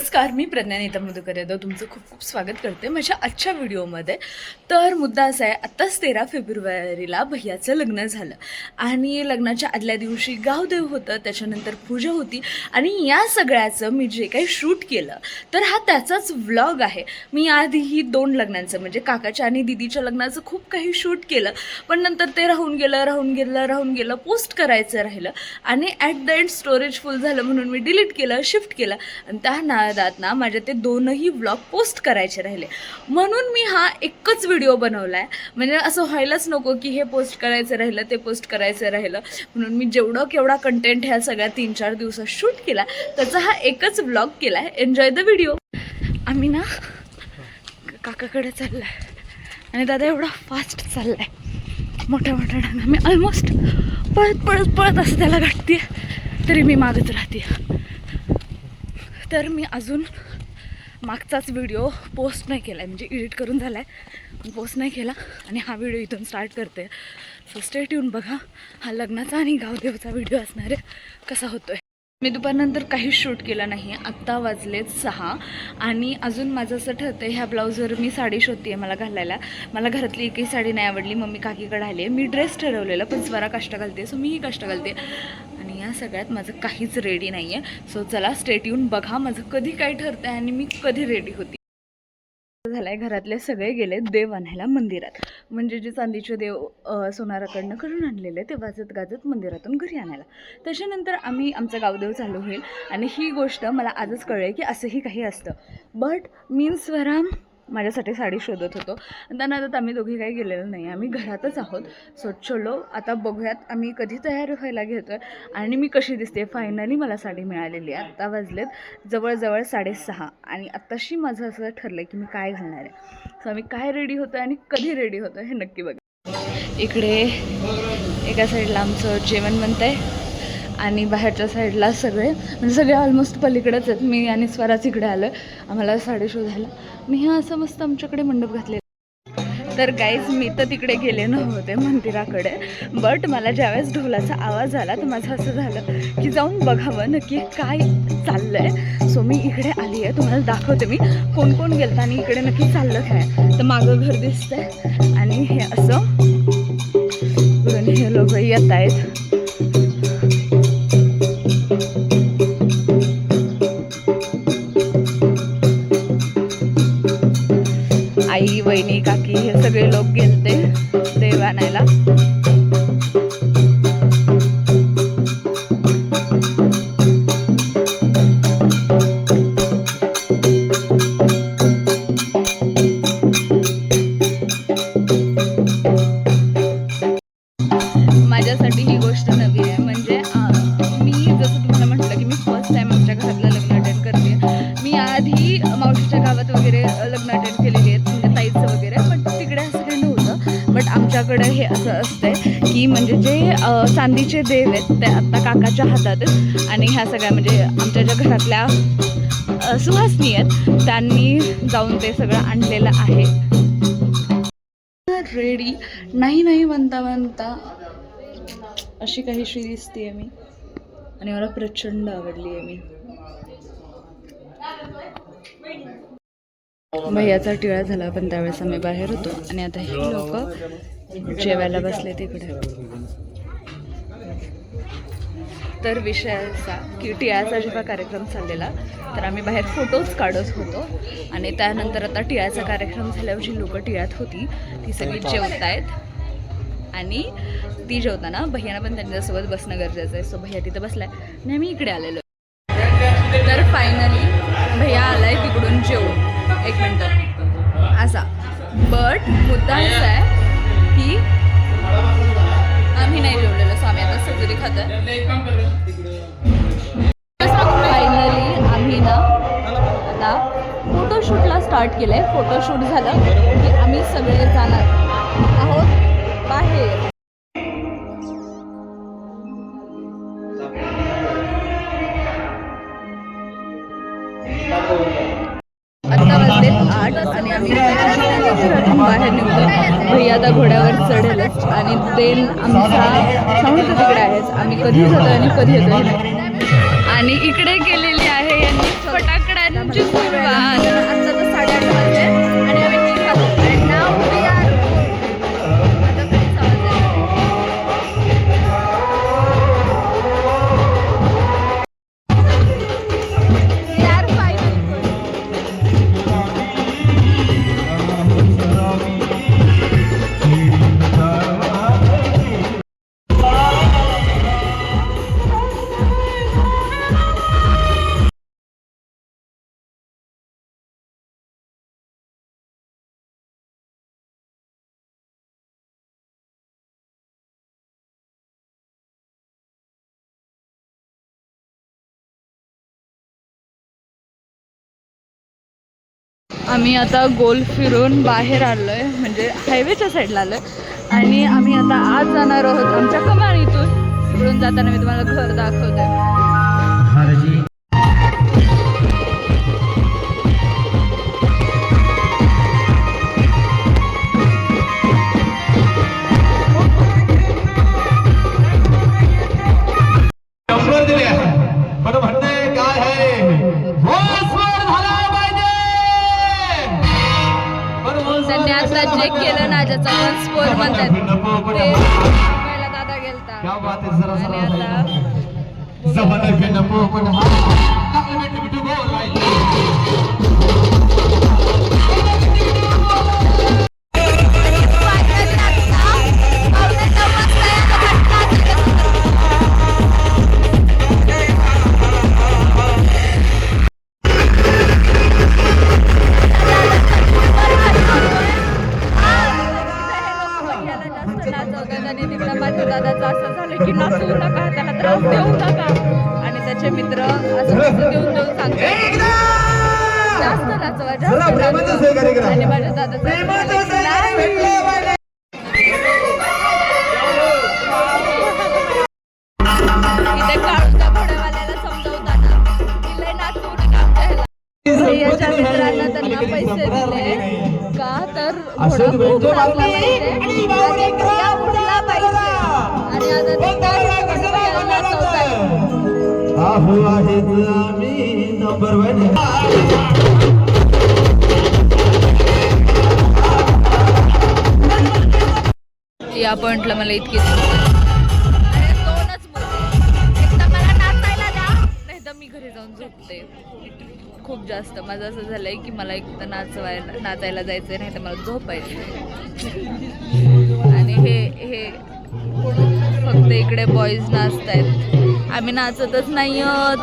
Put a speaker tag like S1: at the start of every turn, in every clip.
S1: नमस्कार, मी प्रज्ञा नीता मधुकर यादव तुमचं खूप खूप स्वागत करते माझ्या आजच्या व्हिडिओमध्ये. तर मुद्दा असा आहे, आत्ताच 13 फेब्रुवारीला भैयाचं लग्न झालं आणि लग्नाच्या आदल्या दिवशी गावदेव होतं, त्याच्यानंतर पूजा होती आणि या सगळ्याचं मी जे काही शूट केलं तर हा त्याचाच व्लॉग आहे. मी आधीही 2 लग्नांचं म्हणजे काकाच्या आणि दीदीच्या लग्नाचं खूप काही शूट केलं, पण नंतर ते राहून गेलं पोस्ट करायचं राहिलं आणि ॲट द एंड स्टोरेज फुल झालं म्हणून मी डिलीट केलं, शिफ्ट केलं आणि त्या नादात ना माझे ते 2ही व्लॉग पोस्ट करायचे राहिले. म्हणून मी हा एकच व्हिडिओ बनवला आहे. म्हणजे असं व्हायलाच नको की हे पोस्ट करायचं राहिलं ते पोस्ट करायचं राहिलं, म्हणून मी जेवढं केवढा कंटेंट ह्या सगळ्या 3-4 दिवसात शूट केला त्याचा हा एकच व्लॉग केला आहे. Enjoy the video. आम्ही ना काकाकडे चाललो आहे आणि दादा एवढा फास्ट चालला आहे, मोठ्या डांगा. मी ऑलमोस्ट पळत असं त्याला गाठते तरी मी मागत राहते. तर मी अजून मागचाच व्हिडिओ पोस्ट नाही केला आहे, म्हणजे एडिट करून झाला आहे, पोस्ट नाही केला आणि हा व्हिडिओ इथून स्टार्ट करते. सो स्टे ट्यून, बघा हा लग्नाचा आणि गावदेवचा व्हिडिओ असणार आहे कसा होतोय. मी दुपारनंतर काहीच शूट केलं नाही. आत्ता वाजलेत 6 आणि अजून माझं असं ठरतं आहे, ह्या ब्लाऊजवर मी साडी शोधते आहे मला घालायला. मला घरातली एकही साडी नाही आवडली, मम्मी काकीकडे आली आहे. मी ड्रेस ठरवलेला पण स्वरा कष्ट घालते, सो मीही कष्ट घालते आणि या सगळ्यात माझं काहीच रेडी नाही आहे. सो चला स्टेट येऊन बघा माझं कधी काय ठरतं आहे आणि मी कधी रेडी होती. झालाय, घरातले सगळे गेले देव आणायला मंदिरात, म्हणजे जे चांदीचे देव सोनाराकडनं करून आणलेले ते वाजत गाजत मंदिरातून घरी आणायला. त्याच्यानंतर आमचा गावदेव चालू होईल आणि ही गोष्ट मला आजच कळली की असंही काही असतं. बट मी स्वरा माझ्यासाठी साडी शोधत होतो आणि त्यांना आता आम्ही दोघी काही गेलेलो नाही, आम्ही घरातच आहोत. सो चलो आता बघूयात आम्ही कधी तयार व्हायला घेतो आहे आणि मी कशी दिसते. फायनली मला साडी मिळालेली आहे. आत्ता वाजलेत जवळजवळ 6:30 आणि आत्ताशी माझं असं ठरलं आहे की मी काय घालणार आहे. सो आम्ही काय रेडी होतो आहे आणि कधी रेडी होतो आहे हे नक्की बघा. इकडे एका साईडला आमचं जेवण बनतं आहे आणि बाहेरच्या साईडला म्हणजे सगळे ऑलमोस्ट पलीकडेच आहेत. मी आणि स्वराच इकडे आलो आहे आम्हाला साडी शोधायला. मी हा असं मस्त आमच्याकडे मंडप घातलेला. तर गाईज मी तर तिकडे गेले नव्हते मंदिराकडे, बट मला ज्यावेळेस ढोलाचा आवाज आला तर माझं असं झालं की जाऊन बघावं नक्की काय चाललं आहे. सो मी इकडे आली आहे, तुम्हाला दाखवते मी कोण कोण गेलं आणि इकडे नक्की चाललं काय. तर मागं घर दिसतंय आणि हे असं हे लोक येत आहेत. आई, वहिनी, काकी हे सगळे लोक गेलते देव आणायला. माझ्यासाठी ही गोष्ट नवी आहे, म्हणजे मी जसं तुम्हाला म्हटलं की मी फर्स्ट टाइम आमच्या घरातलं लग्न अटेंड करते. मी आधी मावशीच्या गावात वगैरे लग्न अटेंड केलेली आहेत, म्हणजे ताईचं वगैरे, पण तिकडे असं काही नव्हतं. बट आमच्याकडे हे असं असतंय की म्हणजे जे चांदीचे देव आहेत ते आत्ता काकाच्या हातात आहेत आणि ह्या सगळ्या म्हणजे आमच्या ज्या घरातल्या सुहासनी आहेत त्यांनी जाऊन ते सगळं आणलेलं आहे. रेडी नाही म्हणता अशी काहीशी दिसते मी आणि मला प्रचंड आवडली आहे. मी भैयाचा टिळा झाला पण त्यावेळेस आम्ही बाहेर होतो आणि आता हे लोक जेवायला बसले तिकडे. तर विषय असा की टिळाचा जेव्हा कार्यक्रम चाललेला तर आम्ही बाहेर फोटोज काढत होतो आणि त्यानंतर आता टिळाचा कार्यक्रम झाल्यावर जी लोकं टिळात होती ती सगळी जेवत आहेत आणि ती जेवताना भैयाना पण त्यांच्यासोबत बसणं गरजेचं आहे. सो भैया तिथं बसलाय आणि आम्ही इकडे आलेलो. तर फायनली भैया आलाय तिकडून जेवून 1 मिनटं असा. बट मुद्दा असा आहे की आम्ही नाही जेवलेलो, सो आम्ही आता सजुरी खातोय. फायनली आम्ही ना आता फोटोशूटला स्टार्ट केलं आहे. फोटोशूट झालं की आम्ही सगळे जाणार आहोत बाहेर. आत्ता वाजलेत 8 आणि आम्ही बाहेर निघतो. भैया आता घोड्यावर चढेलच आणि देन आमचा साऊंड तिकडे आहेच. आम्ही कधी जातो आणि कधी येतो आणि इकडे गेलेली आहे यांनी फटाकड्यांची आम्ही आता गोल फिरून बाहेर आलोय, म्हणजे हायवेच्या साईडला आलोय आणि आम्ही आता आज जाणार आहोत आमच्या कमानीतून. तिकडून जाताना मी तुम्हाला घर दाखवते. त्यांनी आता जे केलं ना, ज्याचा पण स्कोर म्हणतात ते पहिला दादा गेलता आणि माझ्या दादाचं असं झालं की नाचवू नका, त्याला त्रास देऊ नका. आणि त्याचे मित्र असं देऊन देऊन सांगतात जास्त नाचवा, जास्त नाचवा. आणि माझ्या दादाचं इथे काढून घोड्यावाल्याला समजवताना की लय नाचवू नका आमच्या ह्याला. याच्या मित्रांना त्यांना पैसे दिले का तर घोडा खूप नाचला पाहिजे आणि या उडला पाहिजे. आणि आता ते नाचवतात. या पॉइंटला मला इतकी दोनच मुलं, एकदा मला नाचायला द्या नाही तर मी घरी जाऊन झोपते. खूप जास्त माझं असं झालंय की मला एक तर नाचायला जायचंय, नाही तर मला झोपायचं. आणि हे फक्त इकडे बॉईज नाचतायत, आम्ही नाचतच नाही आहोत.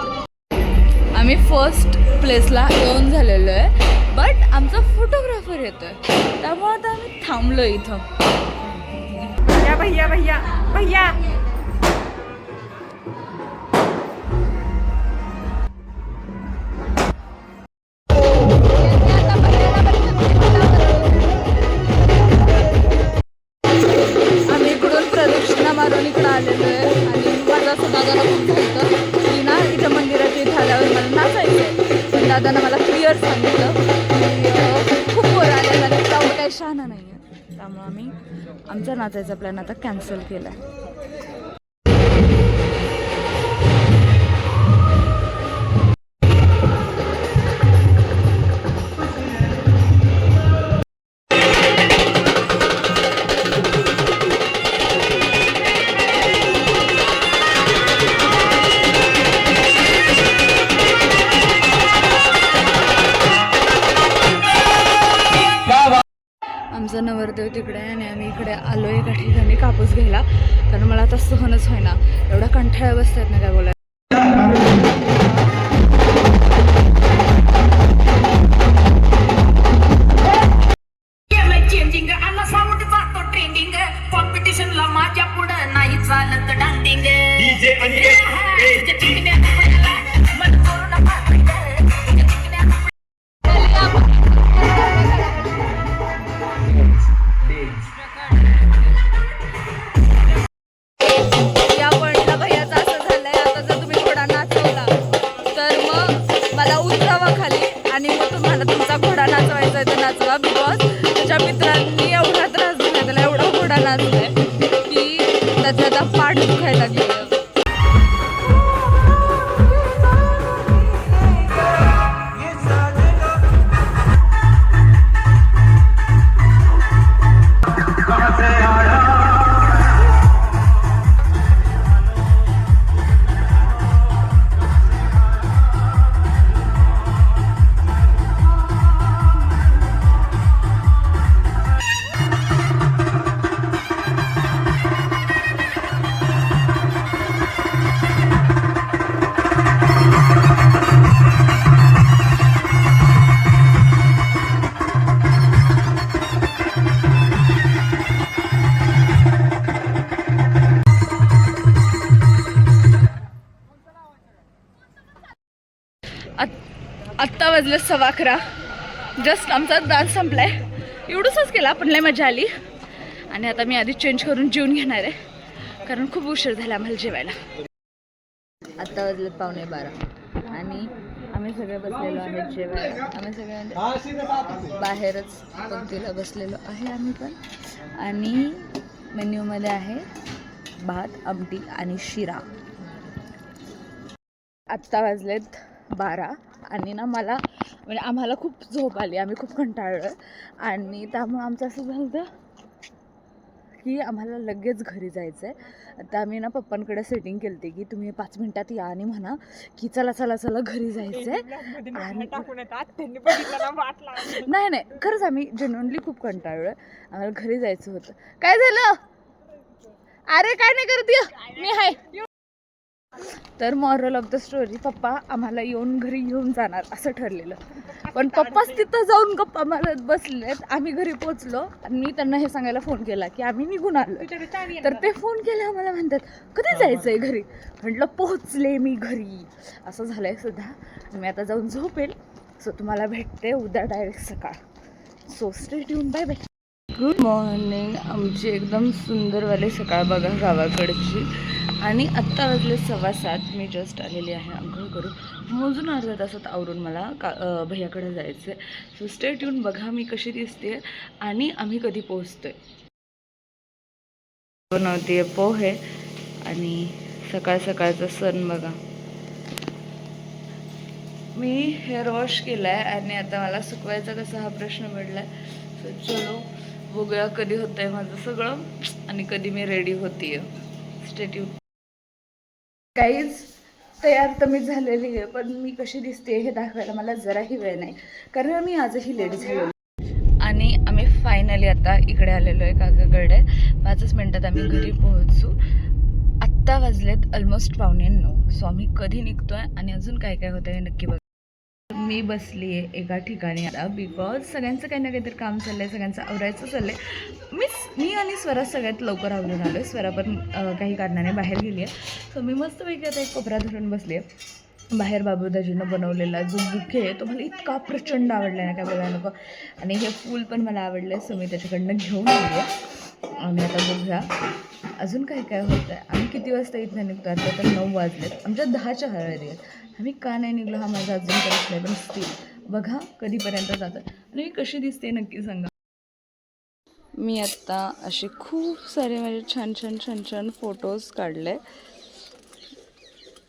S1: आम्ही फर्स्ट प्लेसला येऊन झालेलो आहे, बट आमचा फोटोग्राफर येतोय त्यामुळे आता आम्ही थांबलो इथं. भैया भैया भैया आम्ही इकडून प्रदक्षिणा मारून इकडं आलेलो आहे. आणि माझं असं दादाला खूप झालं की ना इथं मंदिराच्या इथं आल्यावर मला नाचायचं आहे, पण दादानं मला क्लिअर सांगितलं की खूप वर आले आणि त्यामुळे काही शहाणा नाही आहे. त्यामुळं आम्ही आमचा नाचायचा प्लॅन आता कॅन्सल केला आहे. आमचा नवरदेव तिकडे आहे आणि आम्ही इकडे आलो एका ठिकाणी कापूस घ्यायला, कारण मला आता सहनच होईना, एवढा कंठाळ्या बसतात ना काय बोलायला.
S2: कॉम्पिटिशनला माझ्या पुढं नाही चालत डान्सिंग.
S1: या पॉइंटला भैयाचं असं झालंय, आता जर तुम्ही घोडा नाचवला तर मग मला उतरावा खाली आणि मग तुम्हाला तुमचा घोडा नाचवायचा आहे तर नाचवा. बिकॉज त्याच्या मित्रांनी एवढा त्रास दिला त्याला, एवढा घोडा नाचलाय की त्याचा आता पाठ दुखायला लागले. आत्ता वाजलं 11:15. जस्ट आमचा डान्स संपलाय. एवढंच केला पण लय मजा आली. आणि आता मी आधी चेंज करून जेवून घेणार आहे कारण खूप उशीर झाला आम्हाला जेवायला. आता वाजलेत 11:15 आणि आम्ही सगळे बसलेलो आहे जेवायला. आम्ही सगळे बाहेरच पंक्तीला बसलेलो आहे आम्ही पण. आणि मेन्यूमध्ये आहे भात, आमटी आणि शिरा. आत्ता वाजलेत 12 आणि ना मला म्हणजे आम्हाला खूप झोप आली. आम्ही खूप कंटाळलो आणि त्यामुळे आमचं असं झालं होतं की आम्हाला लगेच घरी जायचं आहे. आता आम्ही ना पप्पांकडे सेटिंग केली होती की तुम्ही 5 मिनटात या आणि म्हणा की चला चला चला घरी जायचं आहे. आणि नाही नाही खरंच आम्ही जेन्युइनली खूप कंटाळलो. आम्हाला घरी जायचं होतं. काय झालं? अरे काय नाही करते मी आहे. तर मॉरल ऑफ द स्टोरी, पप्पा आम्हाला येऊन घरी घेऊन जाणार असं ठरलेलं. पण पप्पाच तिथं जाऊन गप्पा मारत बसलेत. आम्ही घरी पोचलो आणि मी त्यांना हे सांगायला फोन केला की आम्ही निघून आलो. तर ते फोन केले आम्हाला म्हणतात कधी जायचं आहे घरी. म्हटलं पोहोचले मी घरी. असं झालं आहे सुद्धा. मी आता जाऊन झोपेल. सो तुम्हाला भेटते उद्या डायरेक्ट सकाळ. So stay tuned. Bye bye. Good morning. आमची एकदम सुंदरवाली सकाळ बघा गावाकडची. आणि आत्ता वाजले 7:15. मी जस्ट आलेली आहे आंघोळ करून. मोजून अर्ध्या तासात आवरून मला भैयाकडे जायचं आहे. So stay tune. बघा मी कशी दिसते आणि आम्ही कधी पोहोचतोय. बनवते पोहे आणि सकाळ सकाळचा सण बघा. मी हेअर वॉश केला आहे आणि आता मला सुकवायचा कसा हा प्रश्न पडला आहे. सो चलो बघूया कधी होतं आहे माझं सगळं आणि कधी मी रेडी होते आहे. Stay tune. काहीच तयार तर मी झालेली आहे पण मी कशी दिसते हे दाखवायला मला जराही वेळ नाही कारण मी आजही लेट झालेलो. आणि आम्ही फायनली आता इकडे आलेलो आहे काकाकडे. 5 मिनटात आम्ही घरी पोहोचू. आत्ता वाजलेत ऑलमोस्ट 8:45. सो आम्ही कधी निघतोय आणि अजून काय काय होतं हे नक्की बघा. मी बसली आहे एका ठिकाणी आता बिकॉज सगळ्यांचं काही ना काहीतरी काम चाललं आहे. सगळ्यांचं आवरायचं चाललं आहे. मी आणि स्वरा सगळ्यात लवकर आवरून आलो आहे. स्वरा पण काही कारणाने बाहेर गेली आहे. सो मी मस्तपैकी आता एक कोपरा धरून बसली आहे. बाहेर बाबूदाजीनं बनवलेला जो बुके आहे तो मला इतका प्रचंड आवडला आहे ना काय बघायला नको. आणि हे फूल पण मला आवडलं आहे. सो मी त्याच्याकडनं घेऊन आली आहे. आणि आता बघूया अजून काय काय होतं आहे. आम्ही किती वाजता इथनं निघतो. आता तर 9 वाजलेत. आमच्या 10च्या हळदी आहेत. आम्ही का नाही निघलो हा माझा अजून प्रश्न आहे. पण स्टील बघा कधीपर्यंत जातं आणि मी कशी दिसते नक्की सांगा. मी आत्ता असे खूप सारे माझे छान छान छान छान फोटोज काढले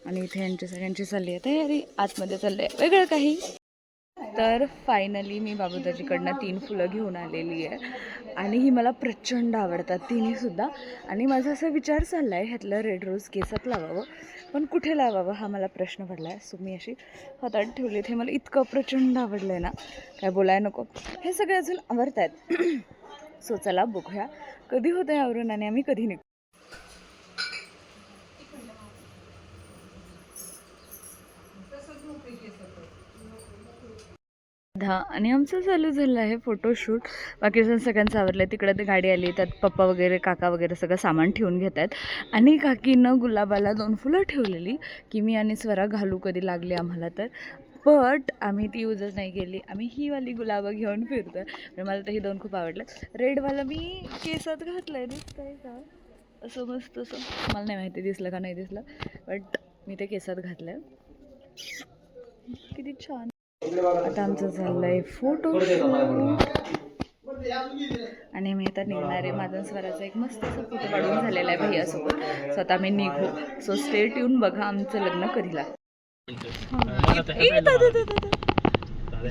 S1: आणि इथे यांची सगळ्यांची चालली आहे तयारी. आतमध्ये चाललं आहे वेगळं काही. तर फायनली मी बाबूदाजीकडनं 3 फुलं घेऊन आलेली आहे आणि ही मला प्रचंड आवडतात तिन्हीसुद्धा. आणि माझा असा विचार चालला आहे ह्यातलं रेड रोज केसात लावावं पण कुठे लावावं हा मला प्रश्न पडला आहे. सो मी अशी हातात ठेवली. हे मला इतकं प्रचंड आवडलं आहे ना काय बोलायला नको. हे सगळे अजून आवडत आहेत. सो चला बघूया कधी होतं आहे आवरून आणि आम्ही कधी निघतो. आणि आमचं चालू झालं आहे फोटोशूट. बाकीचं सगळ्यांचं आवडलं आहे. तिकडं ते गाडी आली त्यात पप्पा वगैरे काका वगैरे सगळं सामान ठेवून घेत आहेत. आणि काकीनं गुलाबाला 2 फुलं ठेवलेली की मी आणि स्वरा घालू कधी लागली आम्हाला तर. बट आम्ही ती यूजच नाही केली. आम्ही ही वाली गुलाबं घेऊन फिरतो आहे. मला तर ही 2 खूप आवडलं. रेडवाला मी केसात घातलं आहे. दिसतं आहे का असं मस्त असं. मला नाही माहिती दिसलं का नाही दिसलं बट मी ते केसात घातलं आहे. किती छान. आता आमचं चाललं आहे फोटोशूट आणि मी आता निघणार आहे. माझा स्वराचा एक मस्त असं फोटो काढून झालेला आहे भैयासोबत. स्वतः मी निघू. So stay tune. बघा आमचं लग्न कधी लागतं.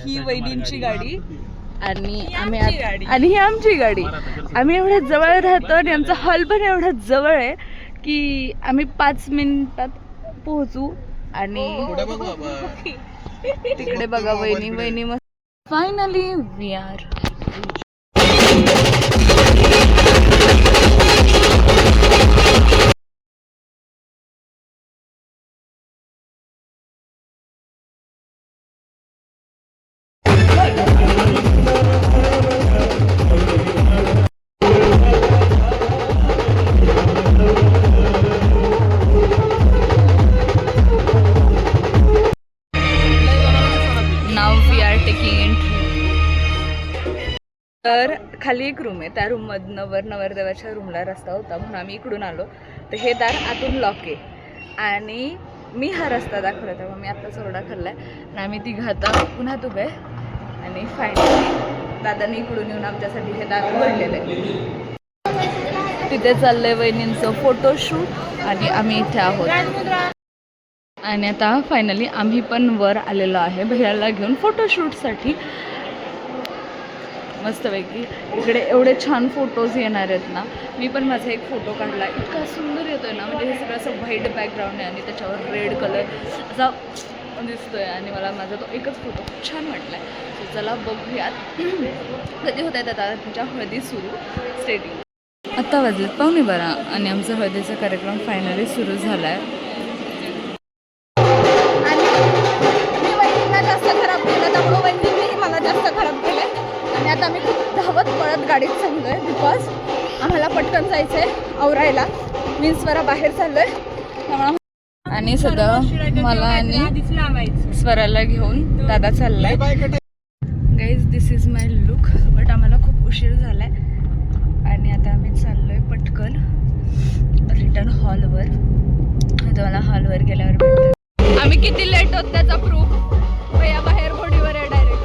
S1: ही वहिनींची गाडी आणि आणि ही आमची गाडी. आम्ही एवढ्या जवळ राहतो आणि आमचा हॉल पण एवढा जवळ आहे की आम्ही 5 मिनिटात पोहोचू. आणि तिकडे बघा वहिनी मस्त. Finally we are. Now we are taking entry. तर खाली एक रूम आहे, त्या रूममधनं नवरदेवाच्या रूमला रस्ता होता म्हणून आम्ही इकडून आलो. तर हे दार आतून लॉक आहे आणि मी हा रस्ता दाखवला तेव्हा मी आत्ताच ओरडा खाल्ला आहे आणि आम्ही तिघं आता पुन्हा उभे आणि फायनली दादाने इकडून येऊन आमच्यासाठी हे दार उघडलेलं आहे. तिथे चाललंय वहिनींचं फोटोशूट आणि आम्ही इथे आहोत. आणि आता फायनली आम्ही पण वर आलेलो आहे भैयाला घेऊन फोटोशूटसाठी. मस्तपैकी इकडे एवढे छान फोटोज येणार आहेत ना. मी पण माझा एक फोटो काढला, इतका सुंदर येतोय ना. म्हणजे हे सगळं असं व्हाईट बॅकग्राऊंड आहे आणि त्याच्यावर रेड कलर असा दिसतोय आणि मला माझा तो एकच फोटो खूप छान वाटला आहे. सो चला बघूयात कधी होत आहेत आता तुमच्या हळदी सुरू. स्टेडियम आत्ता वाजलेत 11:15 आणि आमचा हळदीचा कार्यक्रम फायनली सुरू झाला आहे. मी वहिनींना जास्त खराब केलं त्यामुळे वहिनींनीही मला जास्त खराब केलं आणि आता आम्ही खूप धावत पळत गाडीत चाललो आहे बिकॉज आम्हाला पटकन जायचं आहे आवरायला. मी स्वरा बाहेर चाललो आहे त्यामुळे आणि सगळं मला आणि स्वराला घेऊन दादा चाललाय. Guys this is my look. But आम्हाला खूप उशीर झाला आहे आणि आता आम्ही चाललो आहे पटकन रिटर्न हॉलवर. आता मला हॉलवर गेल्यावर भेटतं आम्ही किती लेट होत त्याचा प्रूफ. भैया बाहेर घोडीवर आहे डायरेक्ट.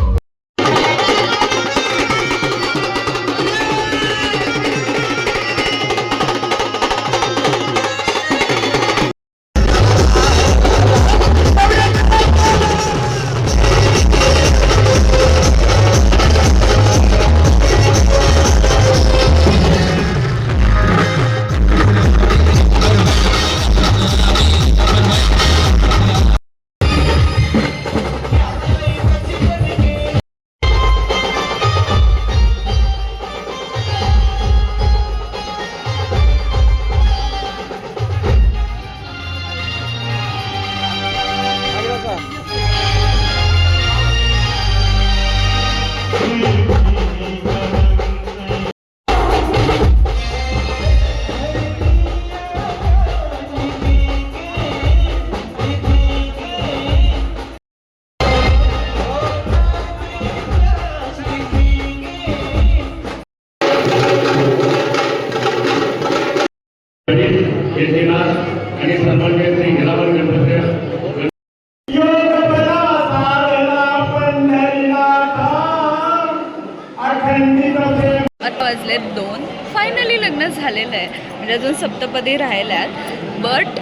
S3: आणि सन्माननीय श्री हिरामण गणपती
S1: आता वाजलेत 2. फायनली लग्न झालेलं आहे म्हणजे अजून सप्तपदी राहिल्यात. बट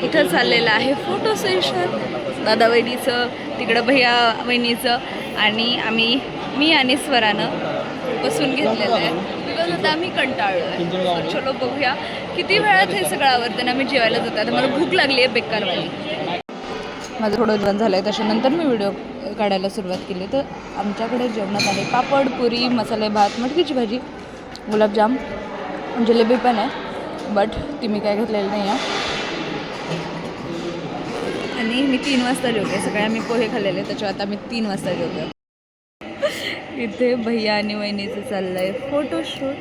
S1: इथं चाललेलं आहे फोटो सेशन दादा वहिनीचं, तिकडं भैया वहिनीचं आणि मी आणि स्वरानं बसून घेतलेलं आहे बिकॉज आता आम्ही कंटाळलो आहे. चलो बघूया किती वेळात हे सगळं आवडतं ना. आम्ही जेवायला जातो. आता मला भूक लागली आहे बेकारवाली. माझं थोडं जेवण झालं आहे त्याच्यानंतर मी व्हिडिओ काढायला सुरुवात केली. तर आमच्याकडे जेवणात आहे पापड, पुरी, मसाले भात, मटकीची भाजी, गुलाबजाम, जिलेबी पण आहे बट ती मी काय घेतलेली नाही आहे. आणि मी 3 वाजता जेवते. सगळे आम्ही पोहे खाल्लेले त्याच्यावर आता मी 3 वाजता जेवते. इथे भैया आणि वहिनीचं चाललं आहे फोटोशूट.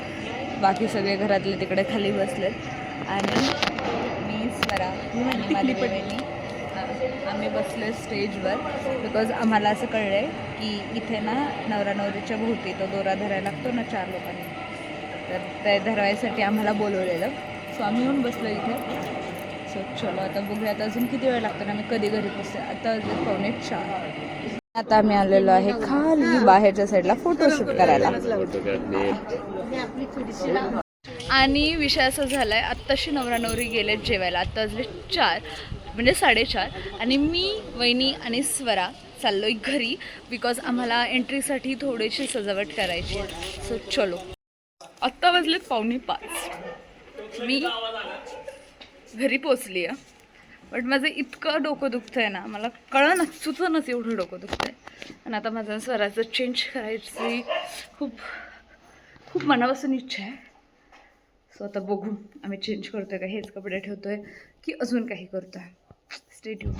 S1: बाकी सगळे घरातले तिकडे खाली बसलेत आणि मी स्वरा आणि माझी वहिनी आम्ही बसलो स्टेजवर बिकॉज आम्हाला असं कळलं आहे की इथे ना नवरा नवरीच्या भोवती तो दोरा धरायला लागतो ना 4 लोकांनी. तर ते धरवायसाठी आम्हाला बोलवलेलं. सो आम्ही येऊन बसलो इथे. सो चलो आता बघूया आता अजून किती वेळ लागतो ना. आम्ही कधी घरी पोचतो. आता अजून 3:45. आता आम्ही आलेलो आहे खाली बाहेरच्या साईडला फोटोशूट करायला. आणि विषय असा झाला आहे आत्ताशी नवरा नवरी गेलेत जेवायला. आत्ता वाजले 4 म्हणजे 4:30 आणि मी वहिनी आणि स्वरा चाललो आहे घरी बिकॉज आम्हाला एंट्रीसाठी थोडीशी सजावट करायची आहे. सो चलो आत्ता वाजलेत 4:45. मी घरी पोचली आहे बट माझं इतकं डोकं दुखतं आहे ना. मला कळणच सुचनच एवढं डोकं दुखतं आहे. आणि आता माझं स्वराचं चेंज करायची खूप खूप मनापासून इच्छा आहे. सो आता बघू आम्ही चेंज करतो आहे का, हेच कपडे ठेवतो आहे की अजून काही करतो आहे. Stay tune.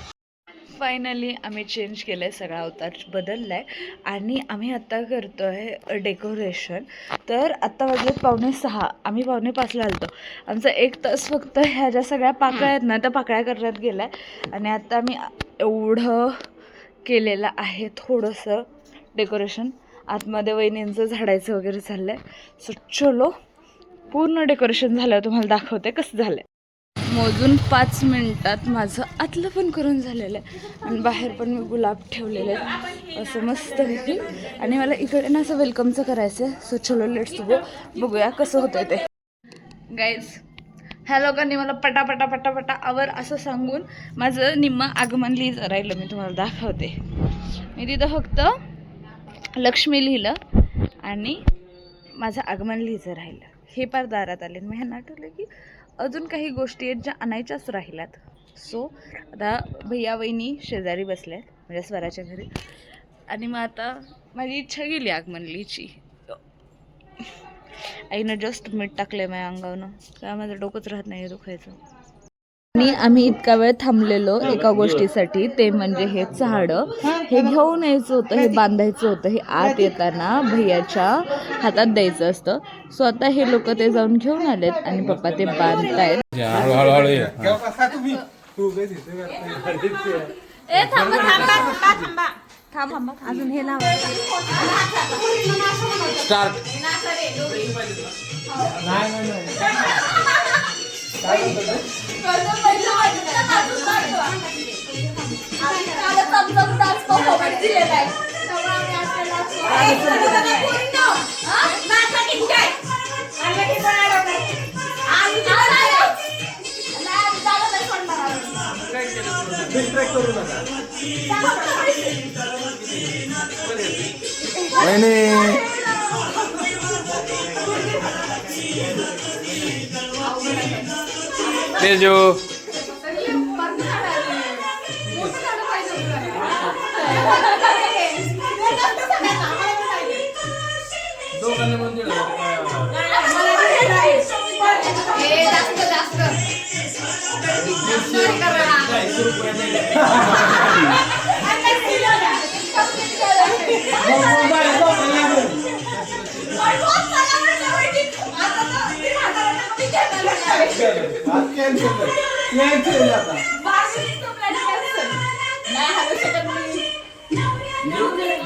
S1: फायनली आम्ही चेंज केलं आहे, सगळा अवतार बदलला आहे आणि आम्ही आत्ता करतो आहे डेकोरेशन. तर आत्ता वाजलेत 5:45. आम्ही 5:45ला आलो. आमचा 1 तास फक्त ह्या ज्या सगळ्या पाकळ्या आहेत ना त्या पाकळ्या करण्यात गेला आहे आणि आता आम्ही एवढं केलेलं आहे थोडंसं डेकोरेशन. आतमध्ये वहिनींचं झाडायचं वगैरे चाललंय. सो चलो पूर्ण डेकोरेशन झालं तुम्हाला दाखवते कसं झालंय. मोजून 5 मिनिटात माझं आतलं पण करून झालेलं आहे आणि बाहेर पण मी गुलाब ठेवलेले आहेत असं मस्त पैकी. आणि मला इकडे ना असं वेलकमचं करायचं आहे. सो चलो लेट्स गो, बघूया कसं होतंय ते. गाईज ह्या लोकांनी मला पटापटा पटापटा आवर असं सांगून माझं निम्म आगमन लिहिलं राहिलं. मी तुम्हाला दाखवते. मी तिथं फक्त लक्ष्मी लिहिलं आणि माझं आगमन लिहायचं राहिलं. हे पार दारात आले. मी ह्यांना आठवलं की अजून काही गोष्टी आहेत ज्या आणायच्याच राहिल्यात. सो आता भैया वहिनी शेजारी बसल्यात म्हणजे स्वराच्या घरी. आणि मग आता माझी इच्छा गेली आगमन लिहायची. आईनं जस्ट मीठ टाकलंय माझ्या अंगावनं, काय माझं डोकंच राहत नाही दुखायचं. आणि आम्ही इतका वेळ थांबलेलो एका गोष्टीसाठी, ते म्हणजे हे झाडं हे घेऊन यायचं होतं, हे बांधायचं होतं. हे आत येताना भैयाच्या हातात द्यायचं असतं. सो आता हे लोक ते जाऊन घेऊन आलेत आणि पप्पा ते बांधतायत. थांबा अजून हे
S4: तेजो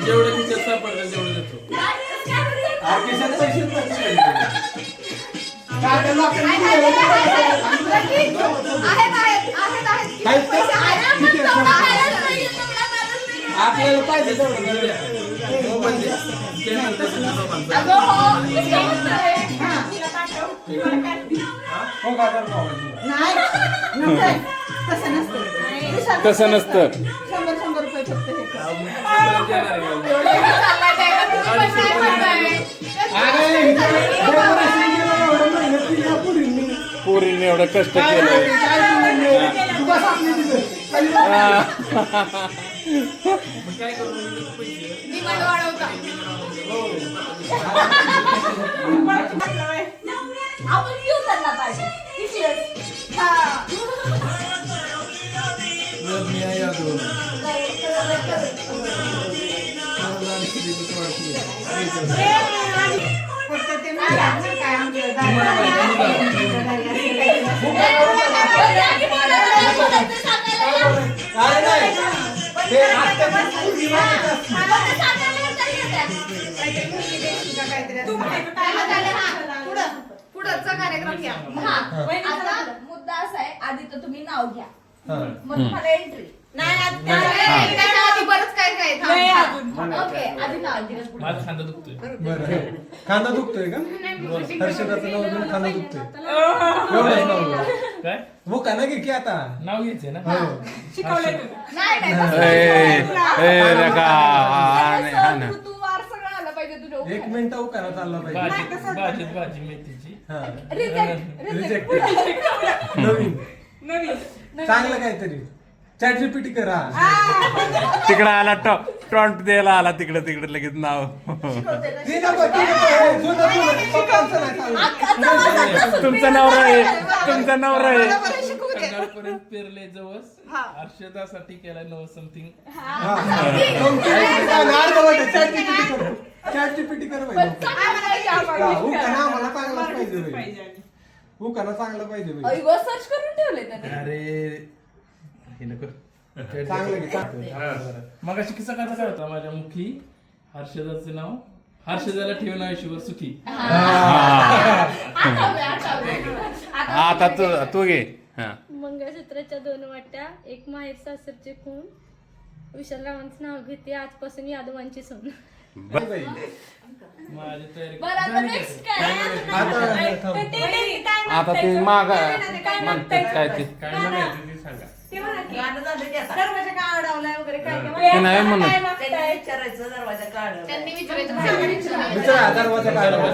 S4: जेवढे तिच्यात सापडतात तेवढे देतो. आपल्याला पाहिजे तसं नसतं.
S5: 100 रुपये फक्त
S4: पोरींनी एवढं कष्ट केलं.
S5: पुढचा कार्यक्रम घ्या. आता मुद्दा असा आहे, आधी तर तुम्ही नाव घ्या, मग तुम्हाला एंट्री. बरंच काय काय ओके, आधी नाव घ्या.
S6: खांदा दुखतोय का? हर्षदाचं नाव घेऊन खांदा दुखतोय. एवढंच नाव
S4: काय
S6: हो का ना की आता
S4: नाव घ्यायचंय ना.
S5: तू वार सगळं आलं पाहिजे तुझ्या.
S6: 1 मिनिट उकारा चालला पाहिजे.
S4: भाजी मेथीची
S6: रिजेक्ट. नवीन चांगलं काहीतरी चॅट जीपीटी करा.
S4: तिकडे आला टॉन्ट द्यायला आला तिकडे लगेच नाव. तुमचं नवरा आहे, तुमचा नवरा आहे. पर्यंत पेरले जवळ हर्षदासाठी केला नव समथिंग.
S6: चॅट जीपीटी कर मला चांगलं पाहिजे.
S5: सर्च करून ठेवले त्याने.
S4: अरे हे नको.
S6: चांगलं
S4: मग किस्सा काय होता माझ्या मुखी हर्षदाचं नाव हर्षदाला ठेवून आयुष्यभर सुखी.
S7: आता तू घे. हा.
S8: मंगळसूत्राच्या 2 वाट्या, एक माहेर सासरचे खून, विशालरावांचं नाव घेते आजपासून यादवांची सून.
S4: माझी तयारी
S5: बरं आता next काय?
S7: आता ते माग म्हणतात काय ते ते नाही म्हणत.
S6: विचारा दरवाजा काढावा.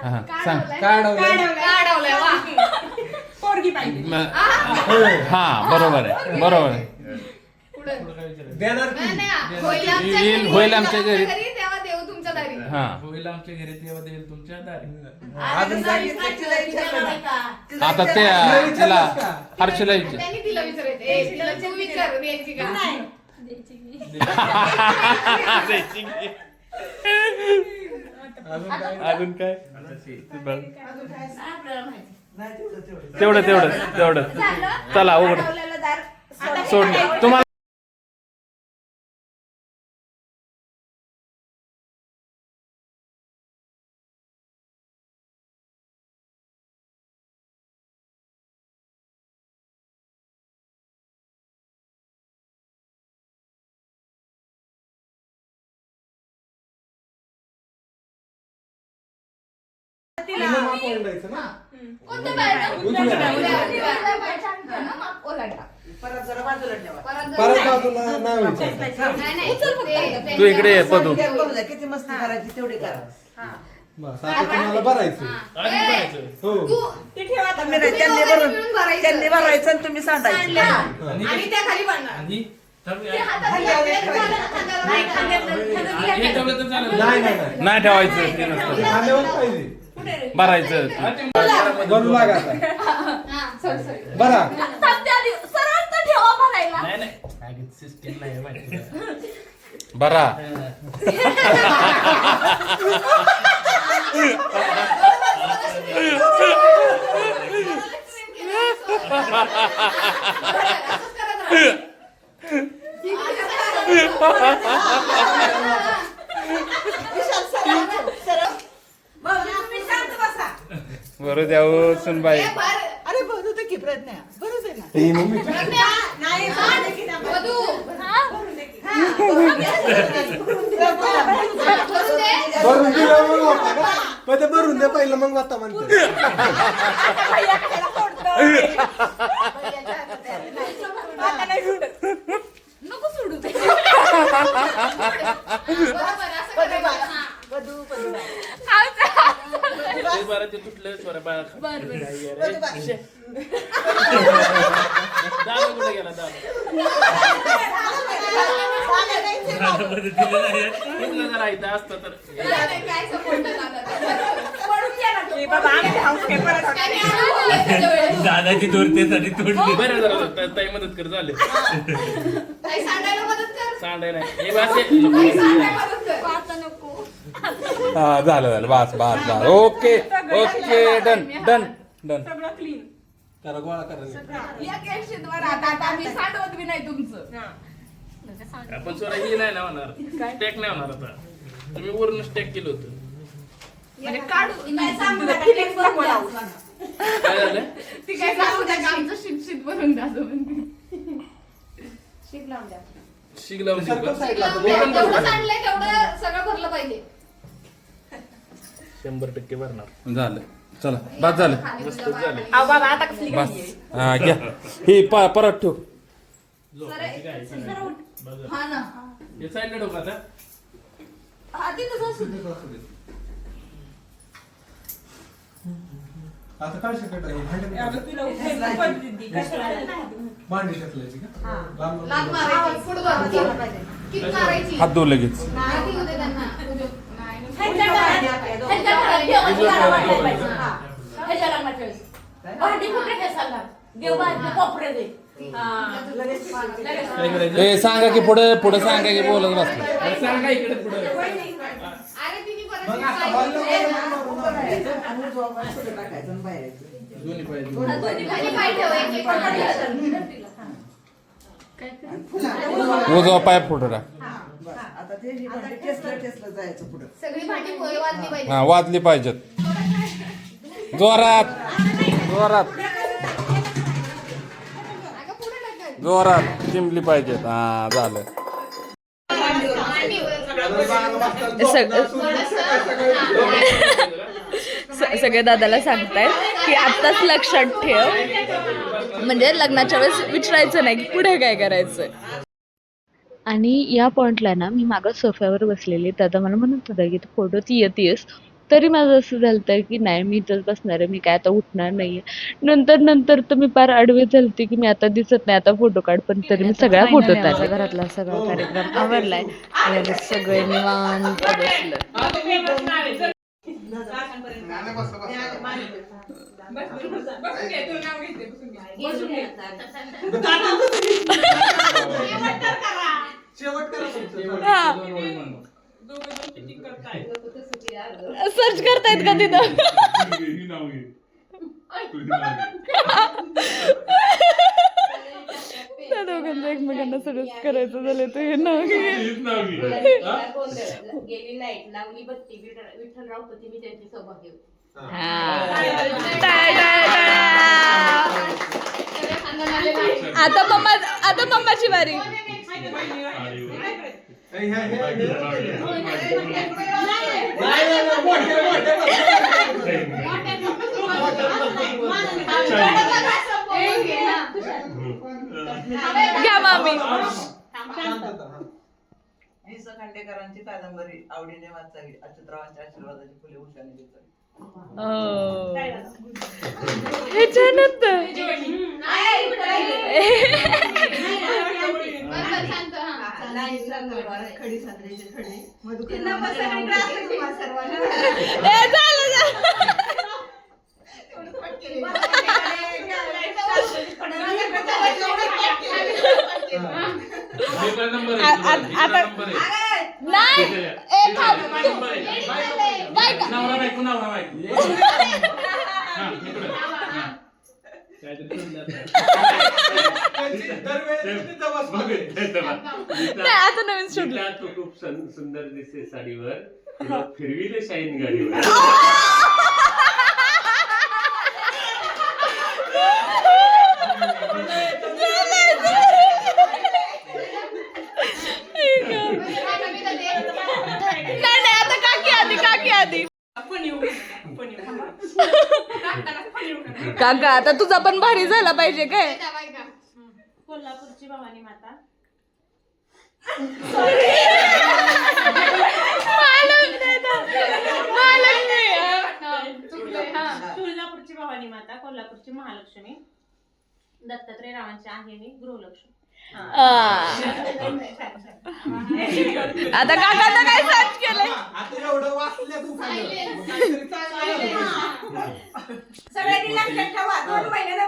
S7: हा, सांग. हा बरोबर आहे.
S6: देणार की?
S7: होईल आमच्या घरी.
S5: तेव्हा देऊ तुमच्या दारी.
S7: हा
S4: होईल आमच्या घरी तेव्हा देईल तुमच्या दारी.
S6: अजून
S7: आता ते तिला हर्षला विचार.
S5: त्यांनी तिला विचारायचं तिला तू विचार द्यायची का
S7: अजून काय तेवढं चला उघड सोड तुम्हाला.
S6: माप ओरडायचं ना.
S5: कोणतं बाहेर
S6: परत बाजूला नाव विचारायचं.
S7: तू इकडे ये पदू.
S9: किती मस्ती करायची तेवढी करा.
S6: बस आता तुम्हाला भरायचं. हो
S9: त्यांनी भरायचं आणि तुम्ही सांगायचं.
S5: आणि त्या खाली बांधणार
S4: आणि
S6: नाही
S7: नाही ठेवायचं ते नसतं.
S6: खाल्यावर पाहिजे.
S7: भरायचं
S6: बनू लागा आता. बरा
S5: सरळ तर ठेवा भरायला
S4: नाही सिस्टीम नाही माहिती.
S7: भरा. बरं द्या हो सुनबाई.
S9: अरे भरू दे की प्रयत्न भरू दे ना.
S6: ही मम्मी
S9: नाही
S6: भरून दिलं मग होता का? पण ते भरून दे पहिलं मग आता म्हणतो.
S5: नको सोडू ते
S4: बरं ते तुटलं स्वरा बाळा. दादा कुठे गेला दादा? इथलं जरा इथं असतं तर
S5: काय सपोर्ट
S3: दादाची दोरतेसाठी तोडली.
S4: बरं जरा ताई मदत कर झाले.
S5: सांडायला मदत कर
S4: सांडाय नाही हे बासे
S5: सांडायला मदत कर
S8: आता नको.
S7: हा झालं बस. Okay done.
S6: त्याला गोळा करायला.
S5: या केशीद्वार आता आम्ही सांडवत बी नाही तुमचं
S4: आपण स्वरा ही नाही ना होणार. स्टेक नाही होणार आता. तुम्ही वरून स्टेक केलं होतं.
S5: म्हणजे काढू काय सांगू नका
S4: काय झालं?
S5: ती काय सांगू नका आमचं शिक्षित बनवून द्या
S4: शिक लावून देऊ
S6: सर्कल
S4: का?
S6: साईडला आता
S5: जेवढं
S6: बोलायचं.
S5: सांडलंय तेवढं सगळं भरलं पाहिजे
S4: 100% भरणार.
S7: झालं चला बस झालं
S4: मस्तच झालं.
S7: बस. हा घ्या हे परत ठेव.
S5: हा ना
S4: हे साईडला ठेवू का आता?
S5: हा तिथंच असू दे.
S6: आता काय शकत आहे? भांडी ढकलायची का?
S5: लाथ मारायची फुटबॉल किक मारायची
S7: हात धुवू लगेच.
S5: नाही देऊ दे त्यांना उद्योग.
S4: काय करायचं?
S7: ए सांगा की पुढे सांगा की बोलत बसलं.
S4: अरे सांगा इकडे पुढे.
S5: अरे तिने परत
S6: मग आता हॉलला
S9: टाकायचं आणि बाहेर यायचं.
S4: दोन्ही पाहिजे.
S5: दोन्ही पाय ठेव, एक पकडलं.
S7: उजवा पाय फुटला.
S9: आता ते हे भांडी टेस्टला जायचं पुढं.
S5: सगळी भांडी वाजली पाहिजे.
S7: हा वाजली पाहिजेत जोरात जोरात जोरात चिमली पाहिजेत. हा झालं.
S1: सगळे दादाला सांगतायत की आत्ताच लक्षात ठेव, म्हणजे लग्नाच्या वेळेस विचारायचं नाही की पुढे काय करायचं. आणि या पॉइंटला ना मी मागं सोफ्यावर बसलेली, दादा मला म्हणत होता की तू फोटो ती येतेस, तरी माझं असं झालं की नाही मी इथंच बसणार आहे, मी काय आता उठणार नाहीये. नंतर तर मी फार आडवी झालते की मी आता दिसत नाही, आता फोटो काढ, पण तरी मी सगळ्या फोटो काढला. घरातला सगळा कार्यक्रम आवरलाय आणि सगळे निवांत बसलं. सर्च करतायत का तिथं? त्या दोघांचं एकमेकांना सर्च करायचं झालं तर हे नाव घे.
S5: गेली लाईट लावली बत्ती विठ्ठलराव होती मी त्यांची सौभाग्य.
S1: आता मम्माची वारी. घ्या मामी.
S9: खांडेकरांची कादंबरी आवडीने वाचावी. अच्युतरावांच्या आशीर्वादाची फुले उषाने देतात.
S1: ह्याच्यानंतर
S9: खडी सादरीचे खडे
S1: आता नवीन शोधलं.
S3: तू खूप सुंदर दिसते साडीवर, तुला फिरविले शाईन गाडीवर.
S1: नाही आता काकी आधी काका आता तुझा पण भारी झाला पाहिजे काय.
S8: कोल्हापूरची भवानी माता. तुळजापूरची भवानी माता, कोल्हापूरची महालक्ष्मी, दत्तात्रय रावांची आहे मी गृहलक्ष्मी.
S1: आता काकांना काय सर्च केलंय.
S5: सगळ्यांनी लक्षात ठेवा 2 महिन्याला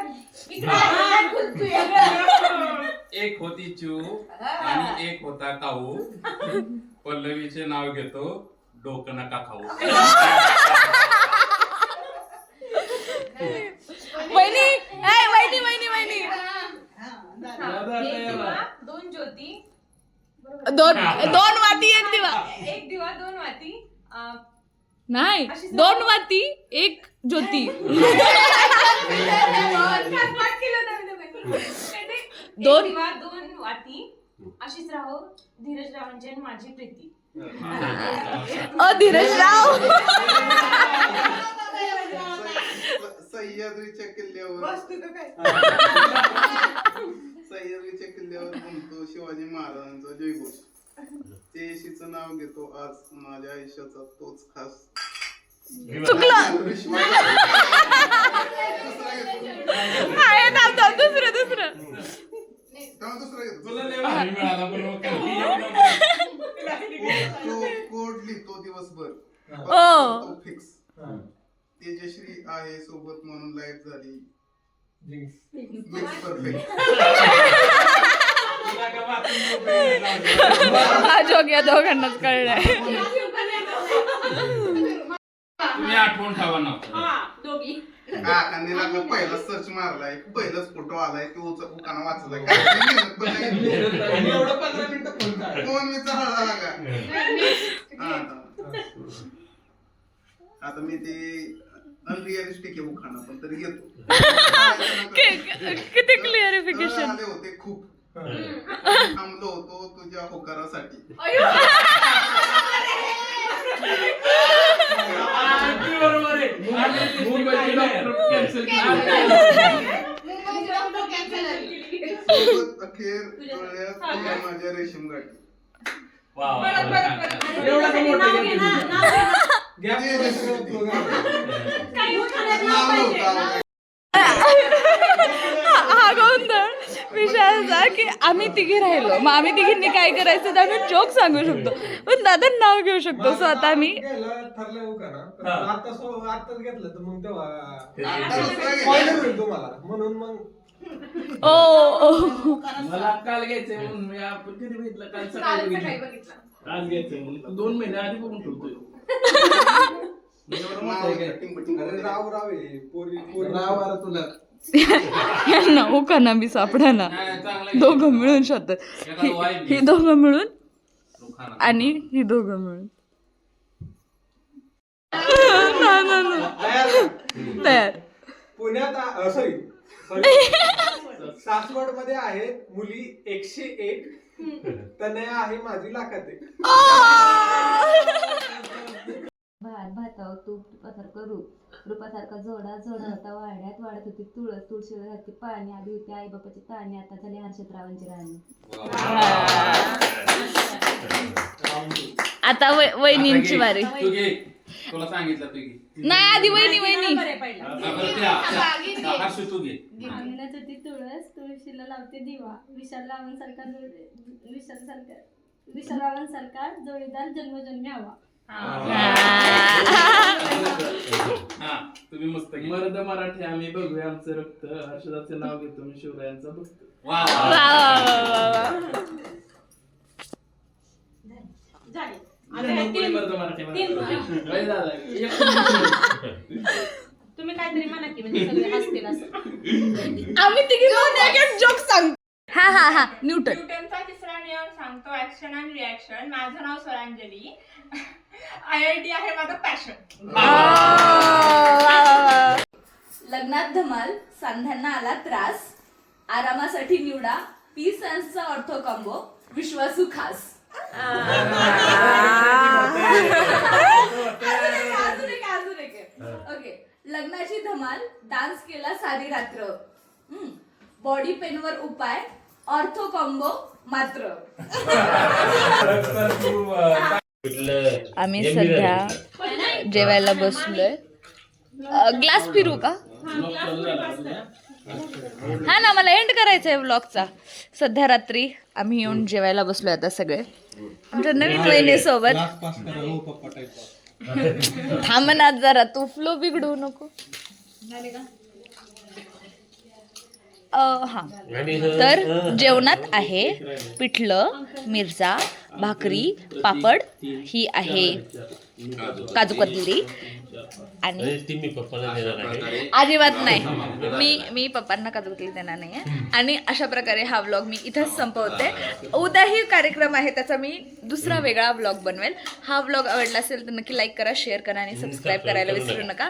S4: एक होती चू आणि एक होता काऊ. पल्लवीचे नाव घेतो, डोकं नका खाऊ.
S1: वहिनी
S8: 2 ज्योती,
S1: दोन वाती एक दिवा.
S8: 1 दिवा 2 वाती,
S1: नाही 2 वाती 1 ज्योती.
S8: 2 दिवा 2 वाती, अशीच राहो धीरज रावांची आणि माझी प्रीती.
S1: धीरजराव
S10: सह्याद्रीच्या किल्ल्यावर म्हणतो शिवाजी महाराजांचा जयघोष. ते यशीचं नाव घेतो आज माझ्या आयुष्याचा तोच खास.
S1: दुसरं
S10: कोड लिहितो दिवसभर फिक्स. तेजश्री आहे सोबत म्हणून लाईफ झाली परफेक्ट.
S1: जोग्या दोघांनाच कळलंय.
S4: तुम्ही आठवण ठेवा ना.
S8: दोघी
S10: काकांनी लागलं पहिला सर्च मारलाय पहिलाच फोटो आलाय तो उखाणा वाचलाय काय मेहनत पण नाही.
S4: आणि एवढं 15 मिनिटं फोन चालला.
S10: फोन मी चालला लागा. हा. आता मी ते अनरिअलिस्टिक आहे उखाणा पण तरी येतो.
S1: किती क्लिअरिफिकेशन.
S10: आले होते खूप थांबलो होतो तुझ्या होकारासाठी.
S3: बरोबर आहे.
S4: मुंबईची डॉक्टर कॅन्सल
S10: सोबत अखेर डोळ्यात तुला माझ्या रेशीम गाठी.
S4: एवढा का मोठा गॅप
S10: ते रेशीम नाव नव्हतं.
S1: हा गोंधळ विषय असा की आम्ही तिघी राहिलो, मग आम्ही तिघींनी काय करायचं तर आम्ही जोक सांगू शकतो पण दादा नाव घेऊ शकतो. सो आता आम्ही
S6: ठरलं हो का ना आताच घेतलं तर मग तेव्हा
S10: आता दुसरा गेला.
S6: spoiler होईल तुम्हाला म्हणून मग
S4: मला काल घ्यायचंय म्हणून मी आपण कधी बघितलं काल सकाळी बघितलं. आज घ्यायचंय म्हणून 2 महिने आधी बघून ठेवतोय. एवढं मोठं आहे काय?
S6: अरे राव आहे पोरी
S4: राव आला तुला.
S1: नाव का ना मी सापडा ना.
S4: नाही, चांगलं आहे.
S1: दोघं मिळून शोधतात.
S4: एखादं वाईब घे.
S1: ही दोघं मिळून
S4: लोकांना.
S1: आणि ही दोघं मिळून तयार.
S6: पुण्यात सॉरी सासवड मध्ये आहेत मुली 101 तनया आहे माझी लाखात एक.
S8: भात भातावर तूप तुपासारखं रूपासारखा जोडा होता वाड्यात वाढत होती तुळशीवर घातली पाणी आधी होती आई बापाची ताणी आता झाली हर्षदरावांची राणी.
S1: आता वहिनींची वारी.
S4: तू घे. तुला सांगितलं तू घे.
S1: नाही आधी वहिनी
S4: हर्ष तू घे.
S8: अंगणात होती तुळशीला लावते दिवा विशालरावांसारखा जोडीदार जन्मजन्मी हवा.
S4: हा तुम्ही मस्त घे. मर्द मराठी आम्ही बघूया आमचं रक्त हर्षदाचं नाव घेतो मी शिवरायांचं बघतो. मर्द मराठी
S5: तुम्ही काहीतरी म्हणा की म्हणजे सगळे हसतील असं.
S1: आम्ही तिघी जोक सांग. हा न्यूटन.
S5: न्यूटनचा तिसरा नियम सांगतो ऍक्शन अँड रिॲक्शन. माझं नाव स्वरांजली. IIT आहे माझं पॅशन. लग्नात धमाल, सांध्यांना आला त्रास, आरामासाठी निवडा पीस चा ऑर्थो कॉम्बो, विश्वासू खास. अजून एक. ओके. लग्नाची धमाल, डान्स केला सारी रात्र, बॉडी पेनवर उपाय, ऑर्थो कॉम्बो मात्र.
S1: आम्ही सध्या जेवायला बसलोय. ग्लास फिरू का? हा ना, मला एंड करायचा आहे व्लॉगचा. सध्या रात्री आम्ही येऊन जेवायला बसलोय आता सगळे आमच्या नवीन वहिनी सोबत. थांब ना जरा, तू फ्लो बिघडवू नको. हा तर जेवणात आहे पिठलं, मिरचा, भाकरी, पापड, ही आहे काजू कतली आणि अजिबात नाही, मी पप्पांना काजू कतली देणार नाही आहे. आणि अशा प्रकारे हा व्लॉग मी इथंच संपवते. उद्याही कार्यक्रम आहे, त्याचा मी दुसरा वेगळा व्लॉग बनवेल. हा व्लॉग आवडला असेल तर नक्की लाईक करा, शेअर करा आणि सबस्क्राईब करायला विसरू नका.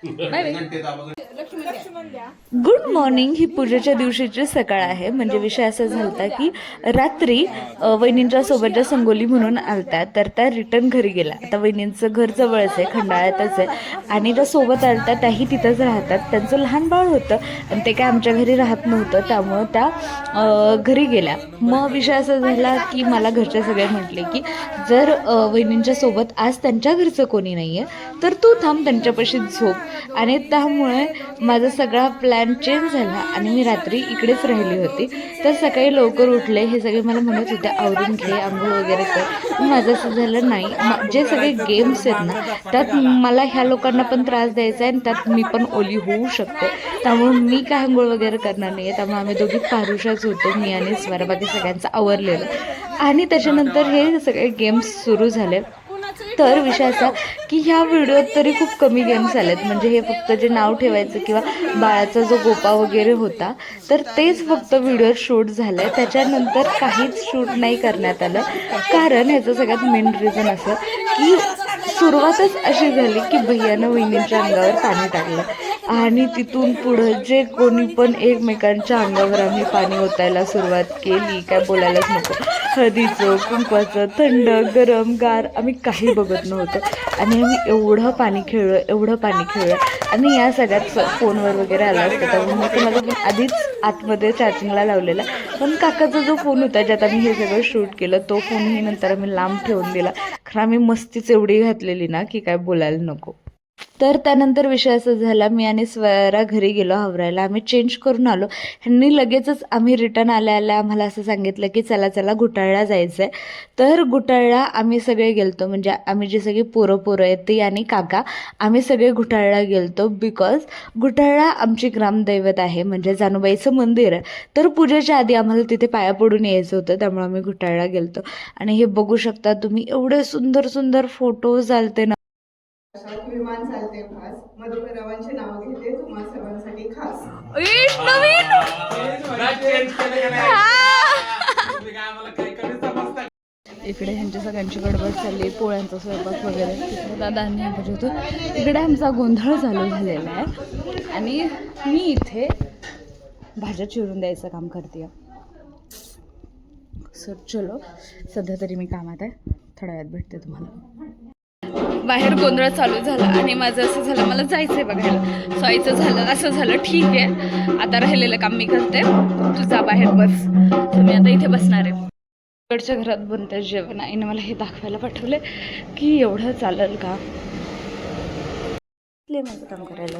S1: Bye bye. Good morning. ही पूजेच्या दिवशीची सकाळ आहे. म्हणजे विषय असा झाला की रात्री वहिनींच्या सोबत ज्या संगोली म्हणून आलत्या तर त्या रिटर्न घरी गेल्या. आता वहिनींचं घर जवळच आहे, खंडाळ्यातच आहे, आणि ज्या सोबत आलत्या त्याही तिथंच राहतात. त्यांचं लहान बाळ होतं आणि ते काय आमच्या घरी राहत नव्हतं, त्यामुळं त्या घरी गेल्या. मग विषय असा झाला की मला घरचे सगळे म्हटले की जर वहिनींच्या सोबत आज त्यांच्या घरचं कोणी नाही आहे तर तू थांब, त्यांच्यापाशी झोप. आणि त्यामुळे माझा सगळा प्लॅन चेंज झाला आणि मी रात्री इकडेच राहिली होती. तर सकाळी लवकर उठले, हे सगळे मला म्हणत होते आवरून घे, आंघोळ वगैरे कर. माझं असं झालं नाही, जे सगळे गेम्स आहेत ना त्यात मला ह्या लोकांना पण त्रास द्यायचा आहे आणि त्यात मी पण ओली होऊ शकते, त्यामुळे मी काय आंघोळ वगैरे करणार नाही आहे. त्यामुळे आम्ही दोघी पारुशाच होतो, मी आणि स्वरा. बाकी सगळ्यांचं आवरलेलं. आणि त्याच्यानंतर हे सगळे गेम्स सुरू झाले. तर विषय असा की ह्या व्हिडिओत तरी खूप कमी गेम्स आलेत, म्हणजे हे फक्त जे नाव ठेवायचं किंवा बाळाचा जो गोपा वगैरे होता तर तेच फक्त व्हिडिओ शूट झालं आहे. त्याच्यानंतर काहीच शूट नाही करण्यात आलं, कारण ह्याचं सगळ्यात मेन रिझन असं की सुरुवातच अशी झाली की भैयानं वहिनींच्या अंगावर पाणी टाकलं आणि तिथून पुढं जे कोणी पण एकमेकांच्या अंगावर आम्ही पाणी ओतायला सुरुवात केली, काय बोलायलाच नको. हळदीचं, कुंकवाचं, थंड, गरम, गार आम्ही काही बघत नव्हतो आणि आम्ही एवढं पाणी खेळलं आणि या सगळ्यात फोनवर वगैरे आला असतं. त्यामुळे मी तर माझा फोन आधीच आतमध्ये चार्जिंगला लावलेला, पण काकाचा जो फोन होता ज्यात आम्ही हे सगळं शूट केलं तो फोनही नंतर आम्ही लांब ठेवून दिला, कारण आम्ही मस्तीच एवढी घातलेली ना की काय बोलायला नको. तर त्यानंतर विषय असा झाला, मी आणि स्वरा घरी गेलो आवरायला, आम्ही चेंज करून आलो. ह्यांनी लगेचच आम्ही रिटर्न आल्या आम्हाला असं सांगितलं की चला घुटाळला जायचं आहे. तर घुटाळला आम्ही सगळे गेलतो, म्हणजे आम्ही जी सगळी पोरं आहेत ती आणि काका आम्ही सगळे घुटाळला गेलतो. बिकॉज घुटाळला आमची ग्रामदैवत आहे, म्हणजे जानूबाईचं मंदिर आहे. तर पूजेच्या आधी आम्हाला तिथे पाया पडून यायचं होतं, त्यामुळे आम्ही घुटाळला गेलतो. आणि हे बघू शकता तुम्ही, एवढे सुंदर फोटोज आलते ना.
S9: विमान चालते खास मधुकरावांचे नाव घेते तुम्हा सर्वांसाठी खास.
S1: इकडे ह्यांच्या सगळ्यांची गडबड चालली, पोळ्यांचा स्वयंपाक वगैरे. तिकडे दादा आणि आपण होतो, इकडे आमचा गोंधळ चालू झालेला आहे आणि मी इथे भाज्या चिरून द्यायचं काम करते. सर चलो, सध्या तरी मी कामात आहे, थोड्या वेळात भेटते तुम्हाला. बाहेर गोंधळ चालू झाला आणि माझं असं झालं मला जायचं आहे बघायला. स्वायचं झालं, असं झालं, ठीक आहे आता राहिलेलं काम मी करते, तू जा बाहेर बस. तर मी आता इथे बसणार आहे. इकडच्या घरात बनतं जेवण, आईने मला हे दाखवायला पाठवले की एवढं चालेल का. माझं काम करायला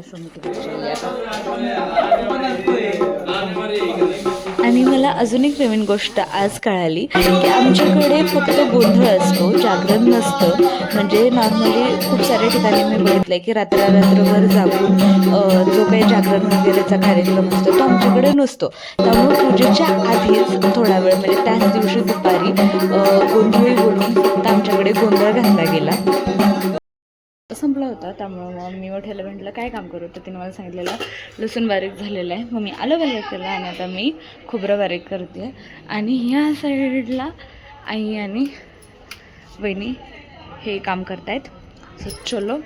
S1: आणि मला अजून एक नवीन गोष्ट आज कळाली की आमच्याकडे फक्त गोंधळ असतो, जागरण नसतं. म्हणजे नॉर्मली खूप साऱ्या ठिकाणी मी बघितलंय की रात्रभर जागून जो काही जागरण वगैरेचा कार्यक्रम असतो तो आमच्याकडे नसतो. त्यामुळे पूजेच्या आधीच थोडा वेळ, म्हणजे त्याच दिवशी दुपारी गोंधळी बोलून फक्त आमच्याकडे गोंधळ घातला गेला. संपला होता, त्यामुळं मग मी मोठ्याला म्हटलं काय काम करू, तर तिने मला सांगितलेलं लसूण बारीक झालेलं आहे. मग मी आलं बारीक केलं आणि आता मी खोबरं बारीक करते. आणि ह्या साईडला आई आणि वहिनी हे काम करतायत. सो चलो,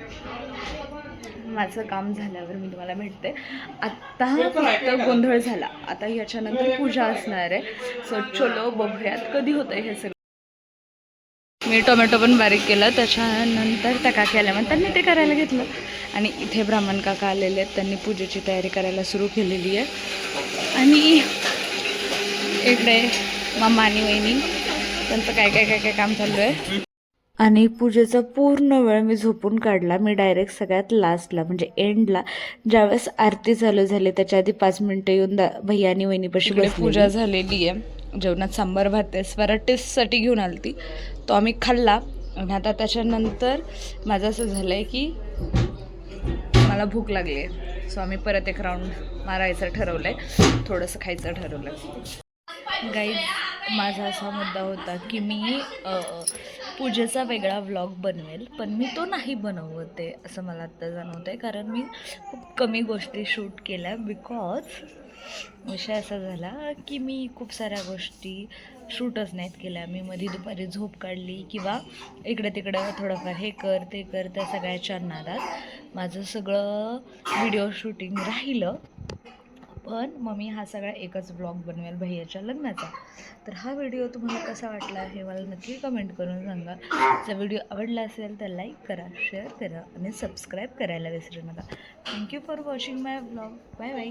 S1: माझं काम झाल्यावर मी तुम्हाला भेटते. आत्ता फक्त गोंधळ झाला, आता याच्यानंतर पूजा असणार आहे. सो चलो बघूयात कधी होतं हे सगळं. मी टोमॅटो पण बारीक केलं, त्याच्यानंतर त्या काकी आल्या मग त्यांनी ते करायला घेतलं. आणि इथे ब्राह्मण काका आलेले आहेत, त्यांनी पूजेची तयारी करायला सुरू केलेली आहे. आणि इकडे मामा आणि वहिनी त्यांचं काय काम चालू आहे. आणि पूजेचा पूर्ण वेळ मी झोपून काढला. मी डायरेक्ट सगळ्यात लास्टला, म्हणजे एंडला, ज्यावेळेस आरती चालू झाली त्याच्या आधी 5 मिनटं येऊन भैया आणि वहिनीपाशी पूजा झालेली आहे. जेवणात सांबार भात आहे, स्वरा टेस्टसाठी घेऊन आली ती, तो आम्ही खाल्ला. आणि आता त्याच्यानंतर माझं असं झालं आहे की मला भूक लागली आहे. सो आम्ही परत एक राऊंड मारायचं ठरवलं आहे, थोडंसं खायचं ठरवलं आहे. गाईज, माझा असा मुद्दा होता की मी पूजेचा वेगळा व्लॉग बनवेल, पण मी तो नाही बनवते असं मला आत्ता जाणवत आहे, कारण मी खूप कमी गोष्टी शूट केल्या. बिकॉज विषय असा झाला की मी खूप साऱ्या गोष्टी शूटच नाहीत केल्या. मी मध्ये दुपारी झोप काढली किंवा इकडे तिकडं थोडंफार हे कर ते कर, त्या सगळ्याच्या नादात माझं सगळं व्हिडिओ शूटिंग राहिलं. पण मग मी हा सगळा एकच ब्लॉग बनवेल भैयाच्या लग्नाचा. तर हा व्हिडिओ तुम्हाला कसा वाटला हे मला नक्की कमेंट करून सांगा. जर व्हिडिओ आवडला असेल तर लाईक करा, शेअर करा आणि सबस्क्राईब करायला विसरू नका. Thank you for watching my blog. Bye bye.